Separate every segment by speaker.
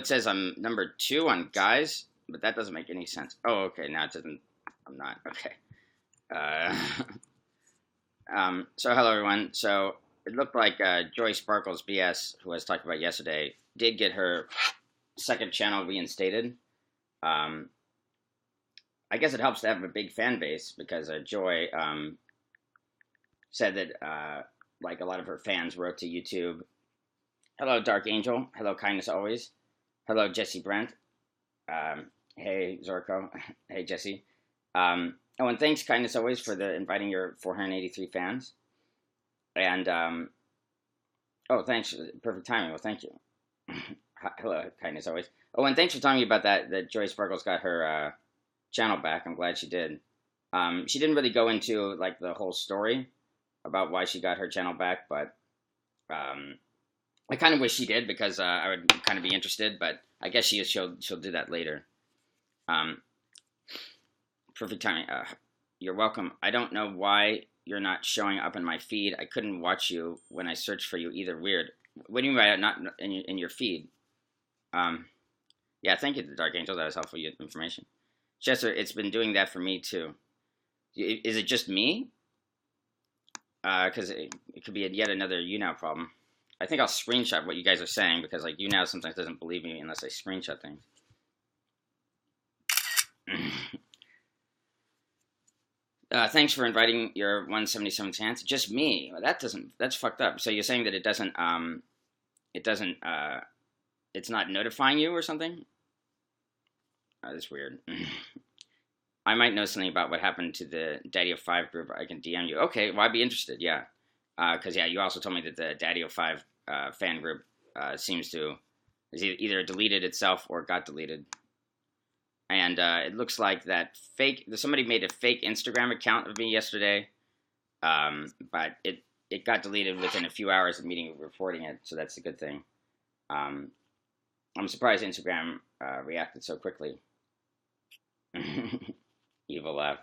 Speaker 1: it says I'm number 2 on guys, but that doesn't make any sense. Oh, okay, now it doesn't. I'm not. Okay. So hello everyone. So it looked like Joy Sparkles BS, who I was talking about yesterday, did get her second channel reinstated. I guess it helps to have a big fan base because Joy said that like a lot of her fans wrote to YouTube. Hello, Dark Angel. Hello, Kindness Always. Hello, Jesse Brent. Hey, Zorko. Hey, Jesse. Oh, and thanks, Kindness Always, for inviting your 483 fans. And, oh, thanks. Perfect timing. Well, thank you. Hello, Kindness Always. Oh, and thanks for telling me about that Joy Sparkles got her channel back. I'm glad she did. She didn't really go into, like, the whole story about why she got her channel back, but I kind of wish she did because I would kind of be interested, but I guess she'll do that later. Perfect timing. You're welcome. I don't know why you're not showing up in my feed. I couldn't watch you when I searched for you either. Weird. What do you mean by not in your feed? Yeah, thank you, the Dark Angel. That was helpful information. Chester, it's been doing that for me too. Is it just me? Because it could be yet another YouNow problem. I think I'll screenshot what you guys are saying because like YouNow sometimes doesn't believe me unless I screenshot things. Thanks for inviting your 177th chance. Just me. Well, that's fucked up. So you're saying that it's not notifying you or something? That's weird. I might know something about what happened to the Daddy of 5 group. I can DM you. Okay, well, I'd be interested, yeah. Because, yeah, you also told me that the Daddy of 5 fan group is either deleted itself or got deleted. And it looks like that somebody made a fake Instagram account of me yesterday, but it got deleted within a few hours of me reporting it, so that's a good thing. I'm surprised Instagram reacted so quickly. Evil laugh.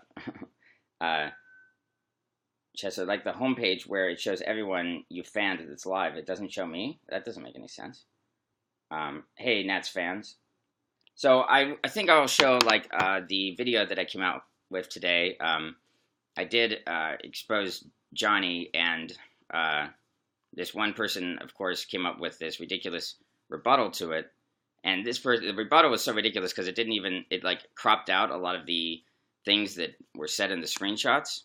Speaker 1: Chester, like the homepage where it shows everyone you fanned that's live, it doesn't show me? That doesn't make any sense. Hey, Nats fans. So I think I'll show like the video that I came out with today. I did expose Johnny, and this one person, of course, came up with this ridiculous rebuttal to it. And the rebuttal was so ridiculous because it like cropped out a lot of the things that were said in the screenshots.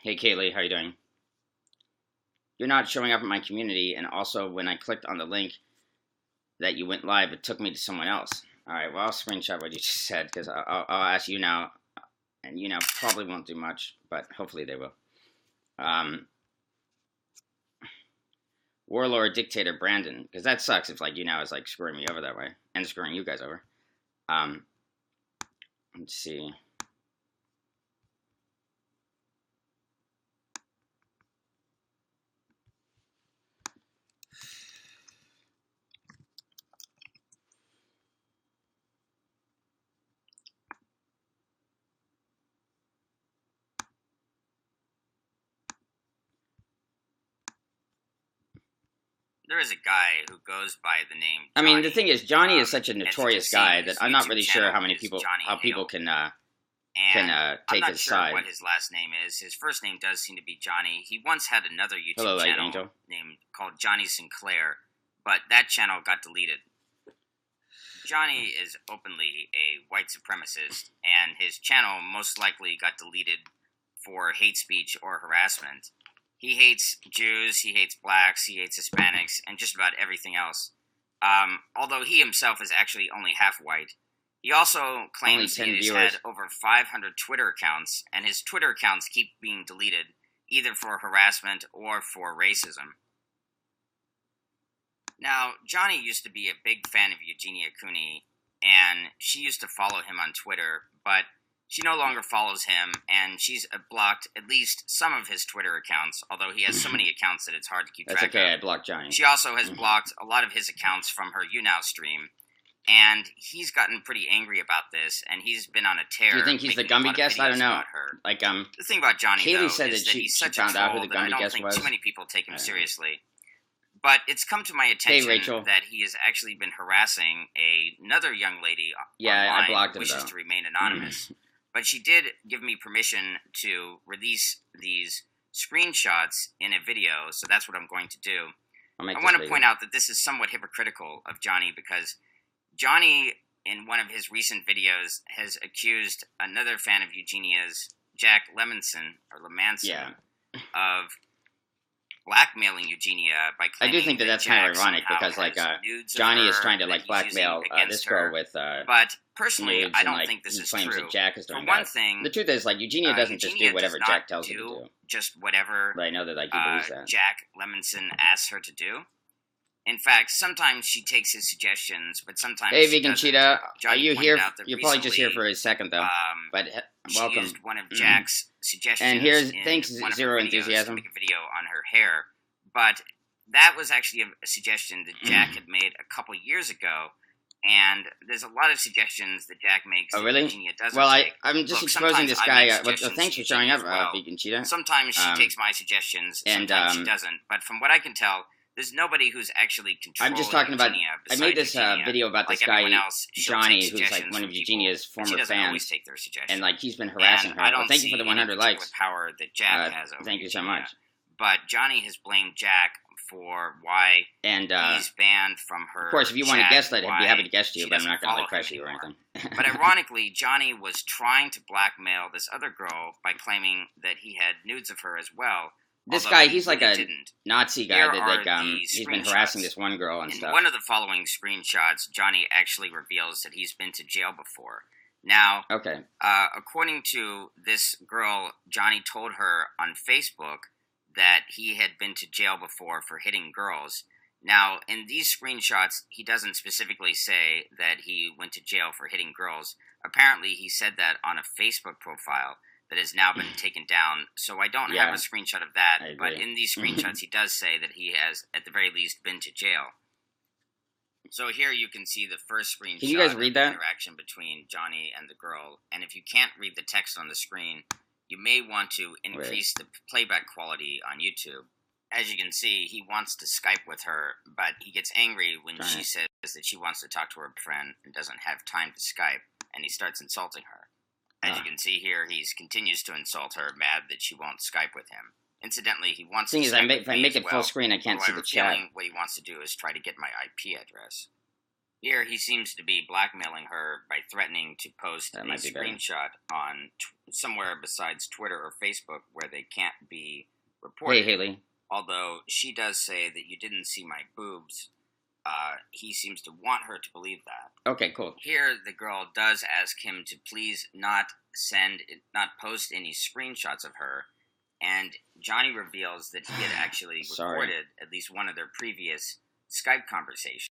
Speaker 1: Hey Kaylee, how are you doing? You're not showing up in my community, and also when I clicked on the link that you went live, it took me to someone else. All right, well, I'll screenshot what you just said because I'll ask YouNow, and YouNow probably won't do much, but hopefully they will. Warlord Dictator Brandon, because that sucks if like YouNow is like screwing me over that way and screwing you guys over. Let's see.
Speaker 2: There is a guy who goes by the name Johnny.
Speaker 1: I mean, the thing is, Johnny is such a notorious guy that I'm not really sure how people can take his side.
Speaker 2: I'm not sure what his last name is. His first name does seem to be Johnny. He once had another YouTube channel called Johnny Sinclair, but that channel got deleted. Johnny is openly a white supremacist, and his channel most likely got deleted for hate speech or harassment. He hates Jews, he hates blacks, he hates Hispanics, and just about everything else. Although he himself is actually only half white. He also claims he has had over 500 Twitter accounts, and his Twitter accounts keep being deleted, either for harassment or for racism. Now, Johnny used to be a big fan of Eugenia Cooney, and she used to follow him on Twitter, but she no longer follows him, and she's blocked at least some of his Twitter accounts, although he has so many accounts that it's hard to keep track of.
Speaker 1: That's okay, I blocked Johnny.
Speaker 2: She also has blocked a lot of his accounts from her YouNow stream, and he's gotten pretty angry about this, and he's been on a tear.
Speaker 1: Do you think he's the Gumby guest? I don't know. Like,
Speaker 2: the thing about Johnny,
Speaker 1: Kaylee
Speaker 2: though,
Speaker 1: said
Speaker 2: is
Speaker 1: that
Speaker 2: he's such
Speaker 1: found
Speaker 2: a troll
Speaker 1: out who the
Speaker 2: that I
Speaker 1: Gumby
Speaker 2: don't
Speaker 1: guest
Speaker 2: think
Speaker 1: was.
Speaker 2: too many people take him seriously. But it's come to my attention
Speaker 1: Rachel.
Speaker 2: that he has actually been harassing another young lady online,
Speaker 1: I blocked him,
Speaker 2: wishes to remain anonymous. But she did give me permission to release these screenshots in a video, so that's what I'm going to do. I want to point out that this is somewhat hypocritical of Johnny, because Johnny, in one of his recent videos, has accused another fan of Eugenia's, Jack Lemanson, of blackmailing Eugenia by claiming
Speaker 1: I do think that that's kind of ironic, because like Johnny is trying to like blackmail this girl with
Speaker 2: but personally I don't think this is
Speaker 1: claims
Speaker 2: true.
Speaker 1: That Jack is doing
Speaker 2: For one thing,
Speaker 1: the truth is like Eugenia doesn't just do whatever Jack tells her to do.
Speaker 2: Just whatever.
Speaker 1: But I know that like he believes that.
Speaker 2: Jack Lemanson asks her to do. In fact, sometimes she takes his suggestions, but sometimes
Speaker 1: Hey, Vegan Cheetah, are you here?
Speaker 2: You're
Speaker 1: probably just here for a second though. But welcome.
Speaker 2: She used one of Jack's suggestions.
Speaker 1: And here's thanks Zero Enthusiasm.
Speaker 2: To make a video on her hair, but that was actually a suggestion that Jack had made a couple years ago. And there's a lot of suggestions that Jack makes.
Speaker 1: Oh, really?
Speaker 2: That Eugenia doesn't
Speaker 1: well,
Speaker 2: take.
Speaker 1: I'm just exposing this guy. Thanks for showing up, Vegan Cheetah.
Speaker 2: Sometimes she takes my suggestions, sometimes she doesn't. But from what I can tell, there's nobody who's actually controlling.
Speaker 1: I'm just talking about. I made this video about this guy,
Speaker 2: else,
Speaker 1: Johnny, who's like one of Eugenia's former fans,
Speaker 2: take their suggestions.
Speaker 1: and like he's been harassing her. Well, thank you for the 100 likes.
Speaker 2: Power that Jack has over
Speaker 1: thank you so much.
Speaker 2: But Johnny has blamed Jack for why he's banned from her.
Speaker 1: Of course, if you want to guess that, I'd be happy to guess to you, but I'm not going to like pressure you or anything.
Speaker 2: But ironically, Johnny was trying to blackmail this other girl by claiming that he had nudes of her as well.
Speaker 1: This guy, he's like a Nazi guy that like he's been harassing this one girl and stuff.
Speaker 2: In one of the following screenshots, Johnny actually reveals that he's been to jail before. Now, according to this girl, Johnny told her on Facebook that he had been to jail before for hitting girls. Now, in these screenshots, he doesn't specifically say that he went to jail for hitting girls. Apparently, he said that on a Facebook profile that has now been taken down, so I don't have a screenshot of that, but in these screenshots, he does say that he has, at the very least, been to jail. So here you can see the first screenshot.
Speaker 1: Can you guys read that?
Speaker 2: Interaction between Johnny and the girl, and if you can't read the text on the screen, you may want to increase the playback quality on YouTube. As you can see, he wants to Skype with her, but he gets angry when she says that she wants to talk to her friend and doesn't have time to Skype, and he starts insulting her. As you can see here, he continues to insult her, mad that she won't Skype with him. Incidentally, he wants to Skype with me
Speaker 1: if I make it full screen, I can't see the chat.
Speaker 2: What he wants to do is try to get my IP address. Here, he seems to be blackmailing her by threatening to post a screenshot on somewhere besides Twitter or Facebook where they can't be reported.
Speaker 1: Hey, Haley.
Speaker 2: Although she does say that you didn't see my boobs, he seems to want her to believe that.
Speaker 1: Okay, cool.
Speaker 2: Here, the girl does ask him to please not post any screenshots of her, and Johnny reveals that he had actually recorded at least one of their previous Skype conversations.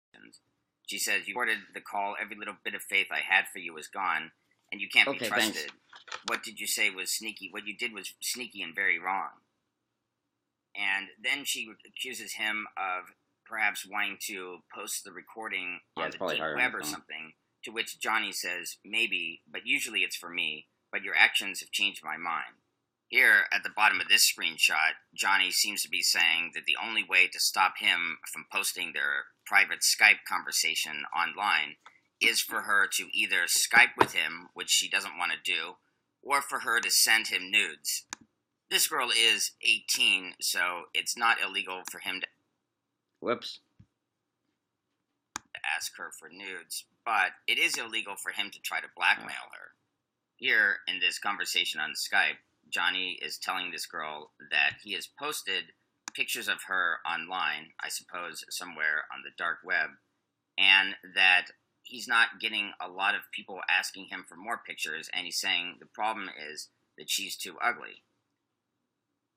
Speaker 2: She says, "You recorded the call, every little bit of faith I had for you is gone, and you can't be trusted. Thanks. What did you say was sneaky? What you did was sneaky and very wrong." And then she accuses him of perhaps wanting to post the recording on the deep web or something, to which Johnny says, "Maybe, but usually it's for me, but your actions have changed my mind." Here, at the bottom of this screenshot, Johnny seems to be saying that the only way to stop him from posting their private Skype conversation online is for her to either Skype with him, which she doesn't want to do, or for her to send him nudes. This girl is 18, so it's not illegal for him to ask her for nudes, but it is illegal for him to try to blackmail her. Here, in this conversation on Skype, Johnny is telling this girl that he has posted pictures of her online, I suppose somewhere on the dark web, and that he's not getting a lot of people asking him for more pictures, and he's saying the problem is that she's too ugly.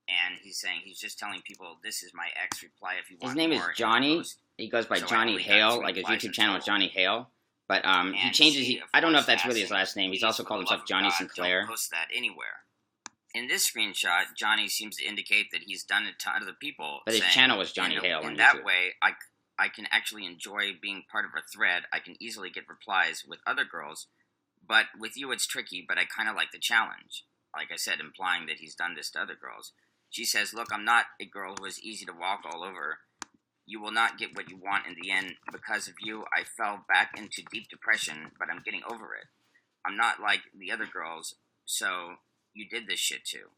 Speaker 2: And he's saying, he's just telling people, this is my ex, reply if you want more.
Speaker 1: His name is Johnny. He goes by Johnny Hale, like his YouTube channel is Johnny Hale. But he changes, I don't know if that's really his last name. He's also called himself Johnny Sinclair.
Speaker 2: Don't post that anywhere. In this screenshot, Johnny seems to indicate that he's done it to other people.
Speaker 1: But his channel was Johnny Hale.
Speaker 2: In that way, I can actually enjoy being part of a thread. I can easily get replies with other girls. But with you, it's tricky, but I kind of like the challenge. Like I said, implying that he's done this to other girls. She says, "Look, I'm not a girl who is easy to walk all over. You will not get what you want in the end. Because of you, I fell back into deep depression, but I'm getting over it. I'm not like the other girls, so you did this shit too.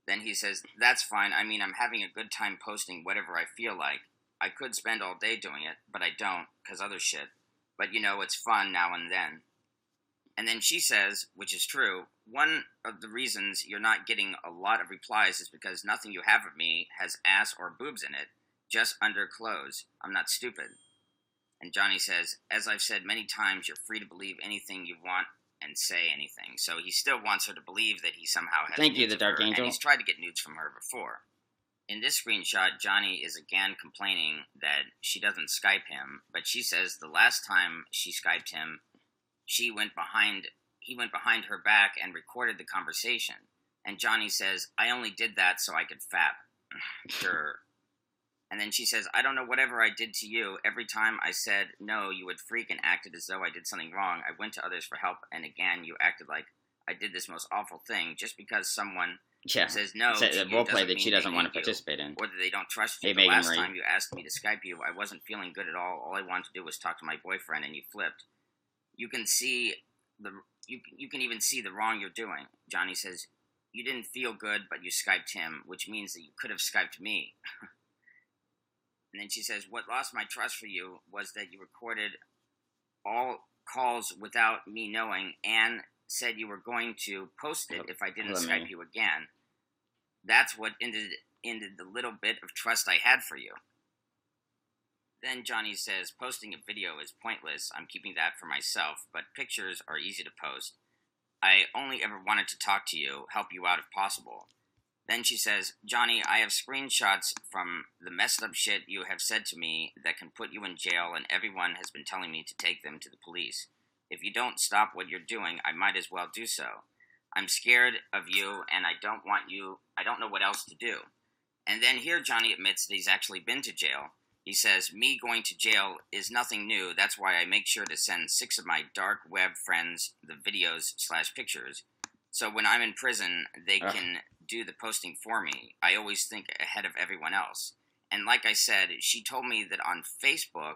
Speaker 2: Then he says, that's fine. I mean, I'm having a good time posting whatever I feel like. I could spend all day doing it, but I don't, because other shit. But you know, it's fun now and then. And then she says, which is true, one of the reasons you're not getting a lot of replies is because nothing you have of me has ass or boobs in it, just under clothes. I'm not stupid. And Johnny says, as I've said many times, you're free to believe anything you want and say anything. So he still wants her to believe that he somehow has
Speaker 1: Thank you, the Dark Angel.
Speaker 2: And he's tried to get nudes from her before. In this screenshot, Johnny is again complaining that she doesn't Skype him, but she says the last time she Skyped him, he went behind her back and recorded the conversation. And Johnny says, I only did that so I could fap. Sure. And then she says, I don't know whatever I did to you. Every time I said no, you would freak and acted as though I did something wrong. I went to others for help, and again, you acted like I did this most awful thing just because someone says no to
Speaker 1: the role play that she doesn't want to participate in.
Speaker 2: Or that they don't trust you. The last time you asked me to Skype you, I wasn't feeling good at all. All I wanted to do was talk to my boyfriend, and you flipped. You can see you can even see the wrong you're doing. Johnny says, you didn't feel good, but you Skyped him, which means that you could have Skyped me. And then she says, what lost my trust for you was that you recorded all calls without me knowing and said you were going to post it if I didn't Skype you again. That's what ended the little bit of trust I had for you. Then Johnny says, posting a video is pointless. I'm keeping that for myself, but pictures are easy to post. I only ever wanted to talk to you, help you out if possible. Then she says, Johnny, I have screenshots from the messed up shit you have said to me that can put you in jail, and everyone has been telling me to take them to the police. If you don't stop what you're doing, I might as well do so. I'm scared of you, and I don't know what else to do. And then here Johnny admits that he's actually been to jail. He says, me going to jail is nothing new. That's why I make sure to send 6 of my dark web friends the videos/pictures. So when I'm in prison, they can do the posting for me. I always think ahead of everyone else. And like I said, she told me that on Facebook,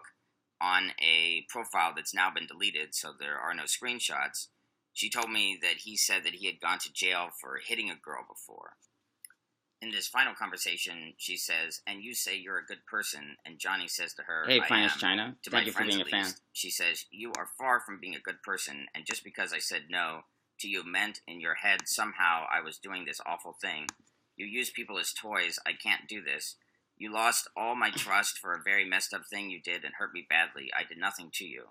Speaker 2: on a profile that's now been deleted, so there are no screenshots, she told me that he said that he had gone to jail for hitting a girl before. In this final conversation, she says, and you say you're a good person, and Johnny says to her,
Speaker 1: hey, Finest China, thank you for being a fan.
Speaker 2: She says, you are far from being a good person, and just because I said no to you meant in your head somehow I was doing this awful thing. You use people as toys. I can't do this. You lost all my trust for a very messed up thing you did and hurt me badly. I did nothing to you.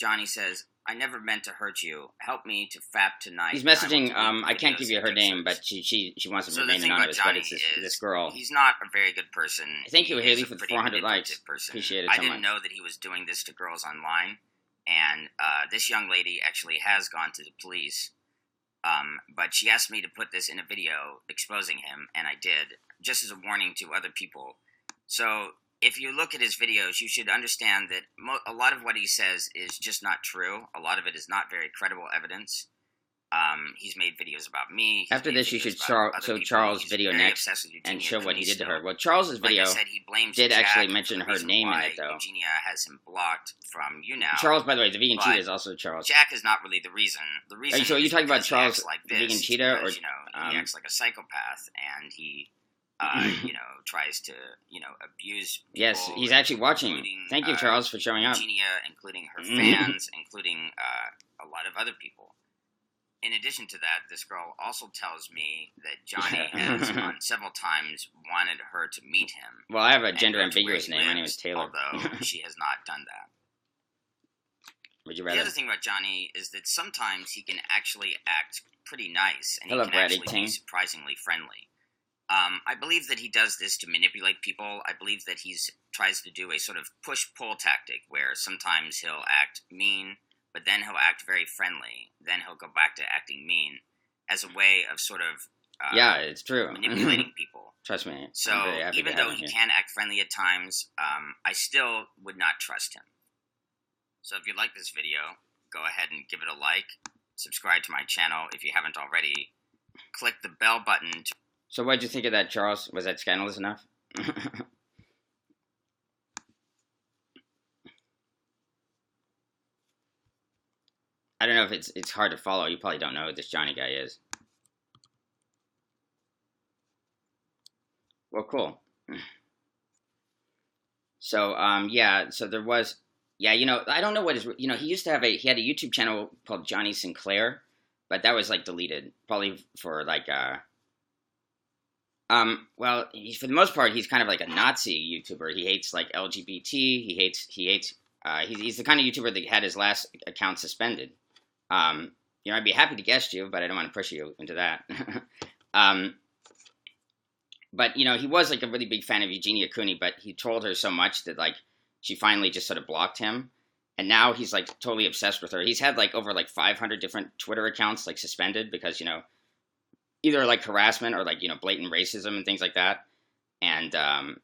Speaker 2: Johnny says, I never meant to hurt you. Help me to fap tonight.
Speaker 1: He's messaging, I can't give you her name, but she wants to remain anonymous, but it's this girl.
Speaker 2: He's not a very good person.
Speaker 1: Thank you, Haley, for the 400 likes. Appreciate it so much.
Speaker 2: I didn't know that he was doing this to girls online, and this young lady actually has gone to the police, but she asked me to put this in a video exposing him, and I did, just as a warning to other people. So if you look at his videos, you should understand that a lot of what he says is just not true. a lot of it is not very credible evidence. He's made videos about me.
Speaker 1: After this, you should show Charles' video next and show what he did to her. Well, Charles' video did actually mention her name in it, though.
Speaker 2: Eugenia has him blocked from YouNow.
Speaker 1: Charles, by the way, the Vegan Cheetah is also Charles.
Speaker 2: Jack is not really the reason. The reason.
Speaker 1: So are you talking about Charles, the Vegan Cheetah, or
Speaker 2: he acts like a psychopath, and he tries to abuse people.
Speaker 1: Yes, he's actually watching. Thank you, Charles, for showing up.
Speaker 2: Eugenia, including her fans, including a lot of other people. In addition to that, this girl also tells me that Johnny has on several times wanted her to meet him.
Speaker 1: Well, I have a gender ambiguous name. My name is Taylor.
Speaker 2: Although she has not done that.
Speaker 1: Would you rather?
Speaker 2: The other thing about Johnny is that sometimes he can actually act pretty nice, and
Speaker 1: Hello,
Speaker 2: he can actually be surprisingly friendly. I believe that he does this to manipulate people. I believe that he tries to do a sort of push-pull tactic where sometimes he'll act mean, but then he'll act very friendly. Then he'll go back to acting mean as a way of sort of
Speaker 1: it's true.
Speaker 2: manipulating people.
Speaker 1: Trust me.
Speaker 2: So even though he can act friendly at times, I still would not trust him. So if you like this video, go ahead and give it a like. Subscribe to my channel if you haven't already. Click the bell button.
Speaker 1: So what did you think of that, Charles? Was that scandalous enough? I don't know if it's hard to follow. You probably don't know who this Johnny guy is. Well, cool. So, yeah, so there was, yeah, I don't know what his, he used to have he had a YouTube channel called Johnny Sinclair, but that was, like, deleted, probably for, like, well, for the most part, he's kind of like a Nazi YouTuber. He hates, like, LGBT, he's the kind of YouTuber that had his last account suspended. I'd be happy to guest you, but I don't want to push you into that. But, he was, like, a really big fan of Eugenia Cooney, but he trolled her so much that, like, she finally just sort of blocked him. And now he's, like, totally obsessed with her. He's had, like, over, like, 500 different Twitter accounts, like, suspended because, either, like, harassment or, like, blatant racism and things like that. And, I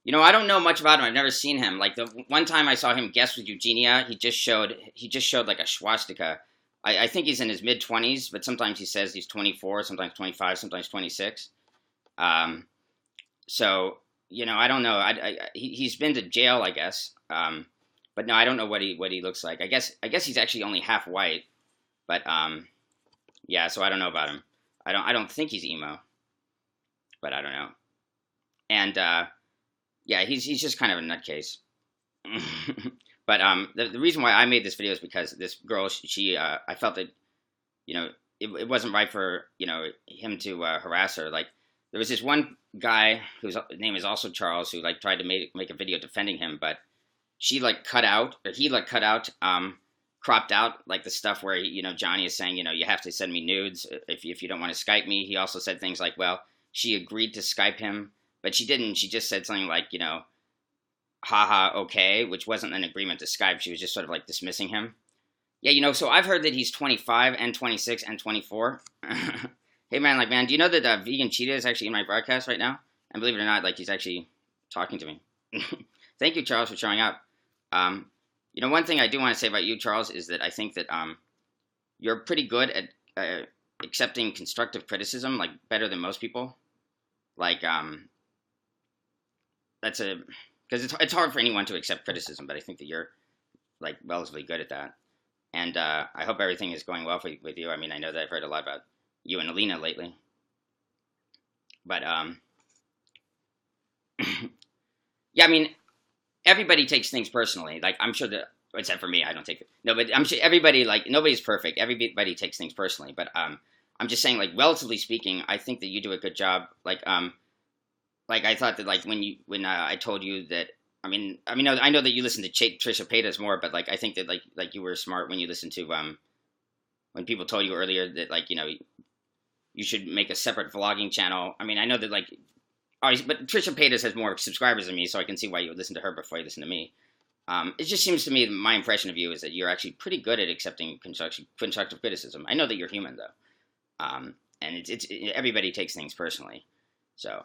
Speaker 1: don't know much about him. I've never seen him. Like, the one time I saw him guest with Eugenia, he just showed, like, a swastika. I think he's in his mid-20s, but sometimes he says he's 24, sometimes 25, sometimes 26. So, I don't know. He's been to jail, I guess. But no, I don't know what he looks like. I guess he's actually only half white. But, yeah, so I don't know about him. I don't think he's emo. But I don't know. And, yeah, he's just kind of a nutcase. But, the reason why I made this video is because this girl, I felt that, it wasn't right for, him to, harass her. Like, there was this one guy whose name is also Charles who, like, tried to make a video defending him, but he, like, cropped out, like, the stuff where, Johnny is saying, you have to send me nudes if you don't want to Skype me. He also said things like, well, she agreed to Skype him, but she didn't. She just said something like, haha, okay, which wasn't an agreement to Skype. She was just sort of, like, dismissing him. Yeah, so I've heard that he's 25 and 26 and 24. Hey, man, do you know that Vegan Cheetah is actually in my broadcast right now? And believe it or not, like, he's actually talking to me. Thank you, Charles, for showing up. One thing I do want to say about you, Charles, is that I think that you're pretty good at accepting constructive criticism, like, better than most people. Like, because it's hard for anyone to accept criticism, but I think that you're, like, relatively good at that. And I hope everything is going well with you. I mean, I know that I've heard a lot about you and Alina lately. But, yeah, I mean, everybody takes things personally. Like, I'm sure that, except for me, I don't take it. No, but I'm sure everybody, like, nobody's perfect. Everybody takes things personally. But I'm just saying, like, relatively speaking, I think that you do a good job. Like, I thought that, like, when I told you that, I mean, I know that you listen to Trisha Paytas more, but, like, I think that, like you were smart when you listened to, when people told you earlier that, like, you should make a separate vlogging channel. I mean, I know that, like, but Trisha Paytas has more subscribers than me, so I can see why you would listen to her before you listen to me. It just seems to me, my impression of you is that you're actually pretty good at accepting constructive criticism. I know that you're human, though. And it's everybody takes things personally. So,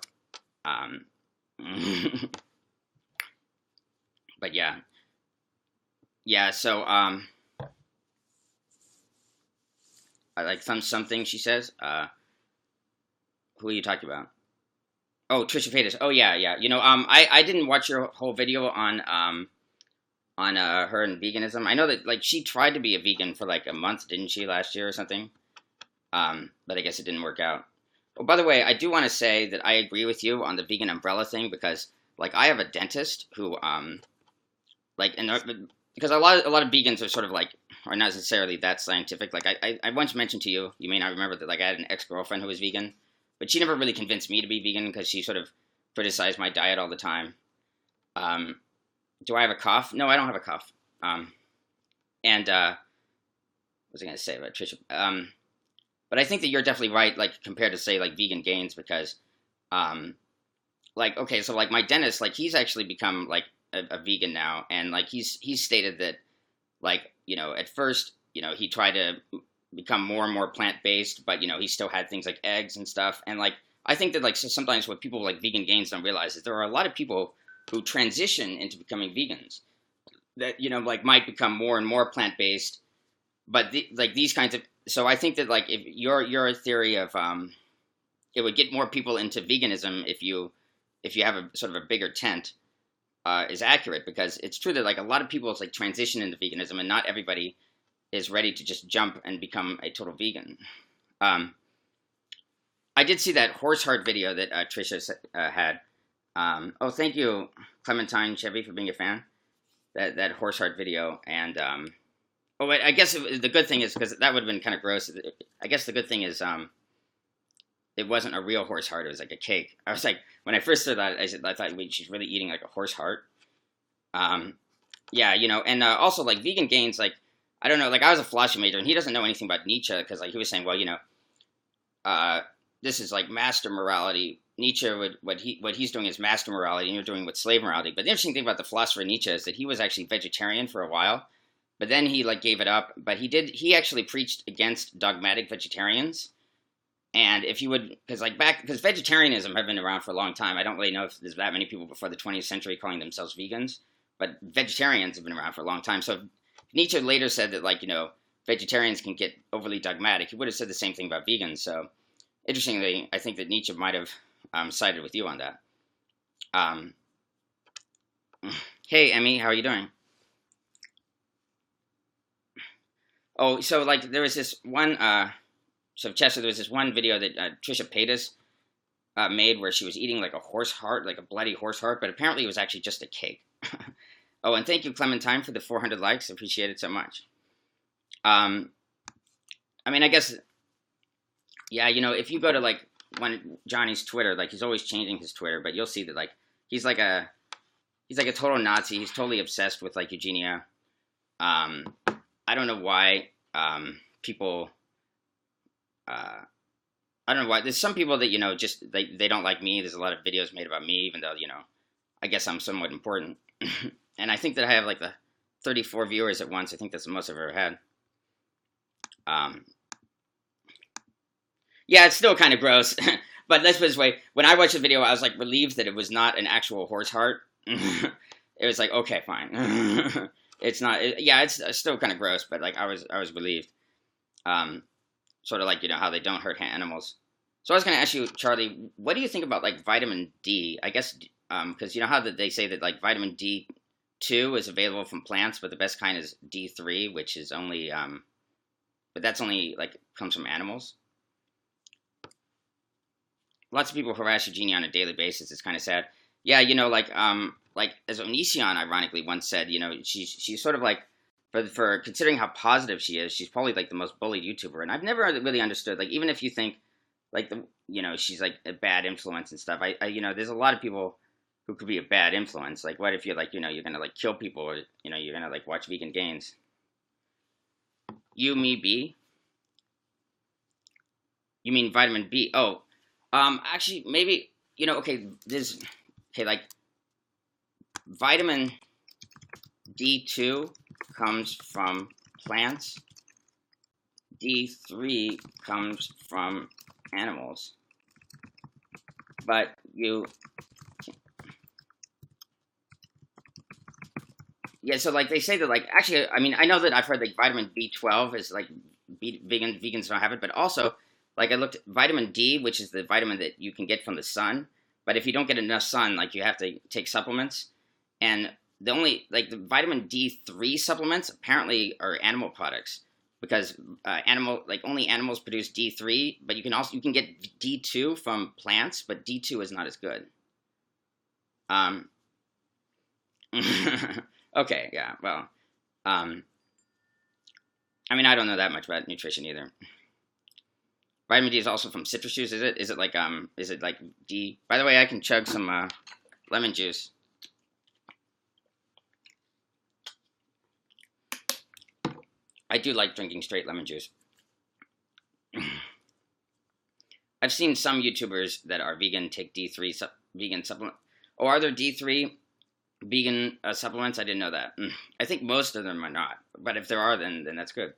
Speaker 1: but yeah. Yeah, so, I like something she says. Who are you talking about? Oh, Trisha Paytas. Oh, yeah. I didn't watch your whole video on her and veganism. I know that, like, she tried to be a vegan for, like, a month, didn't she, last year or something? But I guess it didn't work out. Oh, by the way, I do want to say that I agree with you on the vegan umbrella thing because, like, I have a dentist who, because a lot of vegans are sort of, like, are not necessarily that scientific. Like, I once mentioned to you, you may not remember that, like, I had an ex-girlfriend who was vegan, but she never really convinced me to be vegan because she sort of criticized my diet all the time. Do I have a cough? No, I don't have a cough. What was I going to say about Trisha? But I think that you're definitely right, like, compared to, say, like, Vegan Gains, because, like, okay, so, like, my dentist, like, he's actually become, like, a vegan now, and, like, he's stated that, like, at first, he tried to become more and more plant-based, but, he still had things like eggs and stuff, and, like, I think that, like, so sometimes what people like Vegan Gains don't realize is there are a lot of people who transition into becoming vegans that, like, might become more and more plant-based, but, like, these kinds of, so I think that, like, if your theory of, it would get more people into veganism if you have a sort of a bigger tent, is accurate, because it's true that, like, a lot of people, like, transition into veganism, and not everybody is ready to just jump and become a total vegan. I did see that horse heart video that Trisha had. Oh, thank you, Clementine Chevy, for being a fan. That horse heart video. And oh, wait, I guess the good thing is, because that would have been kind of gross. I guess the good thing is it wasn't a real horse heart. It was like a cake. I was like, when I first saw that, I thought, wait, she's really eating like a horse heart. Yeah, you know, and also like vegan gains, like, I don't know, like I was a philosophy major, and he doesn't know anything about Nietzsche, because like he was saying, well, you know, this is like master morality. Nietzsche what he's doing is master morality, and you're doing what's slave morality. But the interesting thing about the philosopher Nietzsche is that he was actually vegetarian for a while, but then he like gave it up. But he actually preached against dogmatic vegetarians. And if you would, because vegetarianism had been around for a long time. I don't really know if there's that many people before the 20th century calling themselves vegans, but vegetarians have been around for a long time. So Nietzsche later said that, like, you know, vegetarians can get overly dogmatic. He would have said the same thing about vegans. So interestingly, I think that Nietzsche might have sided with you on that. Hey, Emmy, how are you doing? Oh, so like there was this one. So Chester, there was this one video that Trisha Paytas made where she was eating like a horse heart, like a bloody horse heart, but apparently it was actually just a cake. Oh, and thank you, Clementine, for the 400 likes. I appreciate it so much. I mean, I guess, yeah, you know, if you go to like Johnny's Twitter, like he's always changing his Twitter, but you'll see that like he's like a total Nazi. He's totally obsessed with like Eugenia. I don't know why people. I don't know why. There's some people that, you know, just they don't like me. There's a lot of videos made about me, even though, you know, I guess I'm somewhat important. And I think that I have like the 34 viewers at once. I think that's the most I've ever had. Yeah, it's still kind of gross. But let's put it this way. When I watched the video, I was like relieved that it was not an actual horse heart. It was like, okay, fine. It's not. Yeah, it's still kind of gross, but like I was relieved. Sort of like, you know, how they don't hurt animals. So I was going to ask you, Charlie, what do you think about like vitamin D? I guess because you know how they say that like vitamin D2 is available from plants, but the best kind is D3, which is only but that's only like comes from animals. Lots of people harass Eugenia on a daily basis. It's kind of sad. Yeah, you know, like as Onision ironically once said, you know, she's sort of like, for considering how positive she is, she's probably like the most bullied YouTuber. And I've never really understood, like, even if you think like you know, she's like a bad influence and stuff, I you know, there's a lot of people who could be a bad influence. Like, what if you're like, you know, you're gonna like kill people, or you know, you're gonna like watch Vegan Gains? You, me, B? You mean vitamin B? Oh, actually, maybe, you know, okay, like vitamin D2 comes from plants. D3 comes from animals. But yeah, so like they say that, like, actually, I mean, I know that I've heard like vitamin B12 is like vegans don't have it, but also like I looked at vitamin D, which is the vitamin that you can get from the sun. But if you don't get enough sun, like you have to take supplements. And the only, like, the vitamin D3 supplements apparently are animal products, because only animals produce D3, but you can get D2 from plants, but D2 is not as good. Okay, yeah, well, I mean, I don't know that much about nutrition either. Vitamin D is also from citrus juice, is it? Is it like D? By the way, I can chug some lemon juice. I do like drinking straight lemon juice. I've seen some YouTubers that are vegan take D3 vegan supplement. Oh, are there D3 vegan supplements? I didn't know that. I think most of them are not, but if there are, then that's good.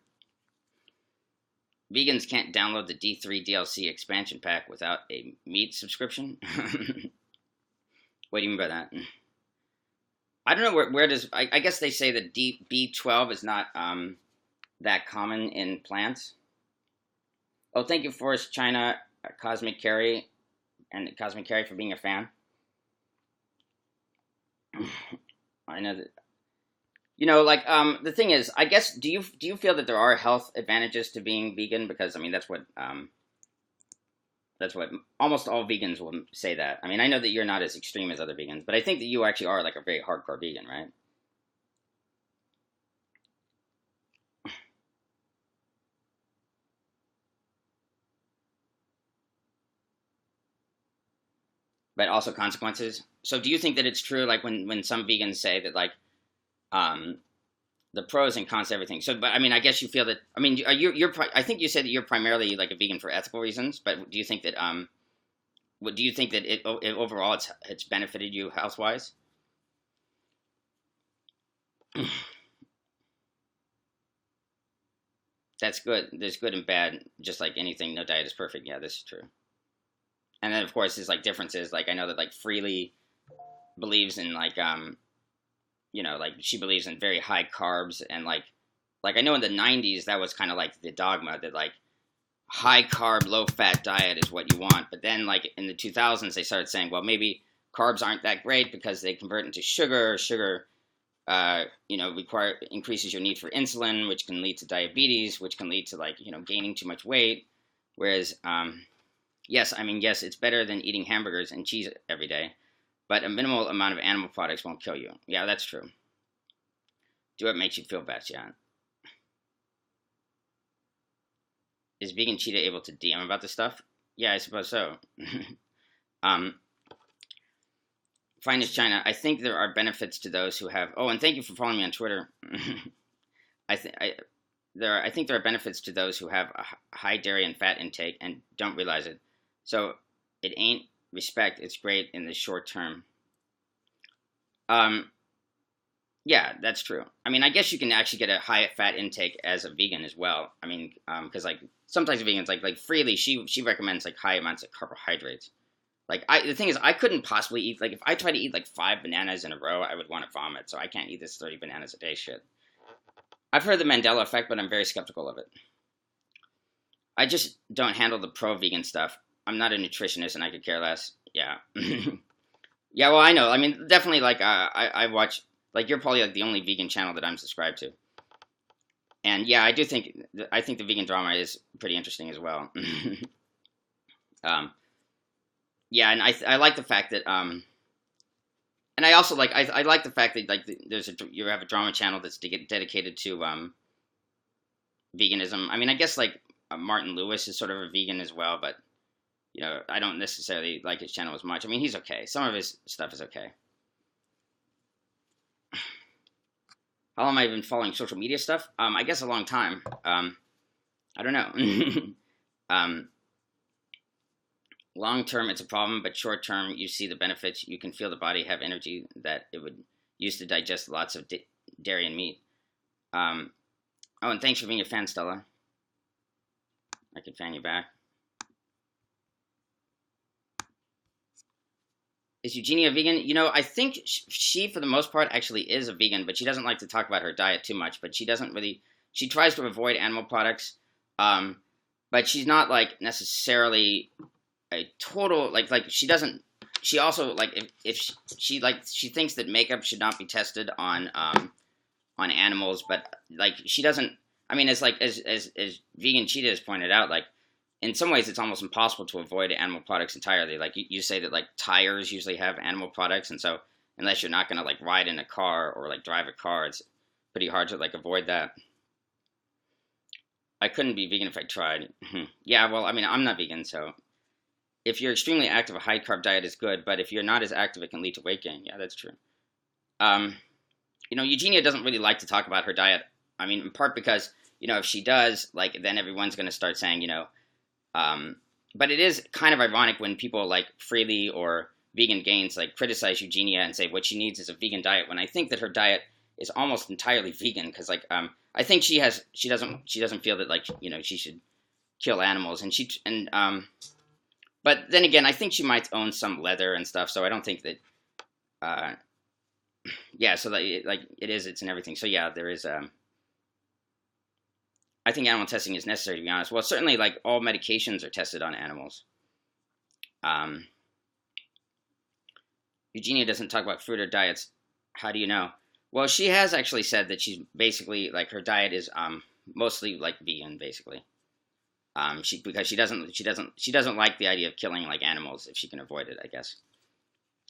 Speaker 1: Vegans can't download the D3 DLC expansion pack without a meat subscription. What do you mean by that? I don't know where does, I guess they say that B12 is not that common in plants. Oh, thank you, Forrest China, Cosmic Carry, and Cosmic Carry for being a fan. I know that. Like the thing is, I guess do you feel that there are health advantages to being vegan? Because I mean that's what almost all vegans will say that. I mean, I know that you're not as extreme as other vegans, but I think that you actually are like a very hardcore vegan, right? But also consequences. So do you think that it's true, like when some vegans say that like um, the pros and cons to everything? So, but I mean, I guess you feel that. I mean, I think you said that you're primarily like a vegan for ethical reasons. But do you think that what do you think that it overall it's benefited you health wise? That's good. There's good and bad, just like anything. No diet is perfect. Yeah, this is true. And then of course there's like differences. Like I know that like Freely believes in like like she believes in very high carbs and like I know in the 90s that was kind of like the dogma that like high carb low fat diet is what you want, but then like in the 2000s they started saying, well, maybe carbs aren't that great because they convert into sugar. Increases your need for insulin, which can lead to diabetes, which can lead to like gaining too much weight. Whereas yes, I mean, yes, it's better than eating hamburgers and cheese every day, but a minimal amount of animal products won't kill you. Yeah, that's true. Do what makes you feel best, yeah. Is Vegan Cheetah able to DM about this stuff? Yeah, I suppose so. um, Finest China, I think there are benefits to those who have. Oh, and thank you for following me on Twitter. I think there are benefits to those who have a high dairy and fat intake and don't realize it. So it ain't respect. It's great in the short term. Yeah, that's true. I mean, I guess you can actually get a high fat intake as a vegan as well. I mean, because like sometimes vegans like Freely, she recommends like high amounts of carbohydrates. Like the thing is, I couldn't possibly eat like if I tried to eat like 5 bananas in a row, I would want to vomit. So I can't eat this 30 bananas a day shit. I've heard the Mandela effect, but I'm very skeptical of it. I just don't handle the pro vegan stuff. I'm not a nutritionist, and I could care less. Yeah, yeah. Well, I know. I mean, definitely. Like I watch. Like you're probably like the only vegan channel that I'm subscribed to. And yeah, I think the vegan drama is pretty interesting as well. Yeah, and I like the fact that and I also like I like the fact that like you have a drama channel that's dedicated to veganism. I mean, I guess like Martin Lewis is sort of a vegan as well, but I don't necessarily like his channel as much. I mean, he's okay. Some of his stuff is okay. How long have I been following social media stuff? I guess a long time. I don't know. Long term, it's a problem, but short term, you see the benefits. You can feel the body have energy that it would use to digest lots of dairy and meat. Oh, and thanks for being a fan, Stella. I can fan you back. Is Eugenia vegan? I think she, for the most part, actually is a vegan, but she doesn't like to talk about her diet too much. But she doesn't really. She tries to avoid animal products, but she's not like necessarily a total like she doesn't. She also like if she thinks that makeup should not be tested on animals, but like she doesn't. I mean, it's like as Vegan Cheetah has pointed out, like. In some ways, it's almost impossible to avoid animal products entirely. Like you say that like tires usually have animal products, and so unless you're not going to like ride in a car or like drive a car, it's pretty hard to like avoid that. I couldn't be vegan if I tried. Yeah, well, I mean, I'm not vegan, so if you're extremely active, a high carb diet is good. But if you're not as active, it can lead to weight gain. Yeah, that's true. Eugenia doesn't really like to talk about her diet. I mean, in part because if she does, like, then everyone's going to start saying, but it is kind of ironic when people like Freely or Vegan Gains like criticize Eugenia and say what she needs is a vegan diet, when I think that her diet is almost entirely vegan, because like I think she doesn't feel that like she should kill animals, but then again I think she might own some leather and stuff, so I don't think that yeah, so like it's and everything, so yeah, there is I think animal testing is necessary, to be honest. Well, certainly, like, all medications are tested on animals. Eugenia doesn't talk about fruit or diets. How do you know? Well, she has actually said that she's basically like her diet is mostly like vegan, basically. Because she doesn't like the idea of killing like animals if she can avoid it, I guess.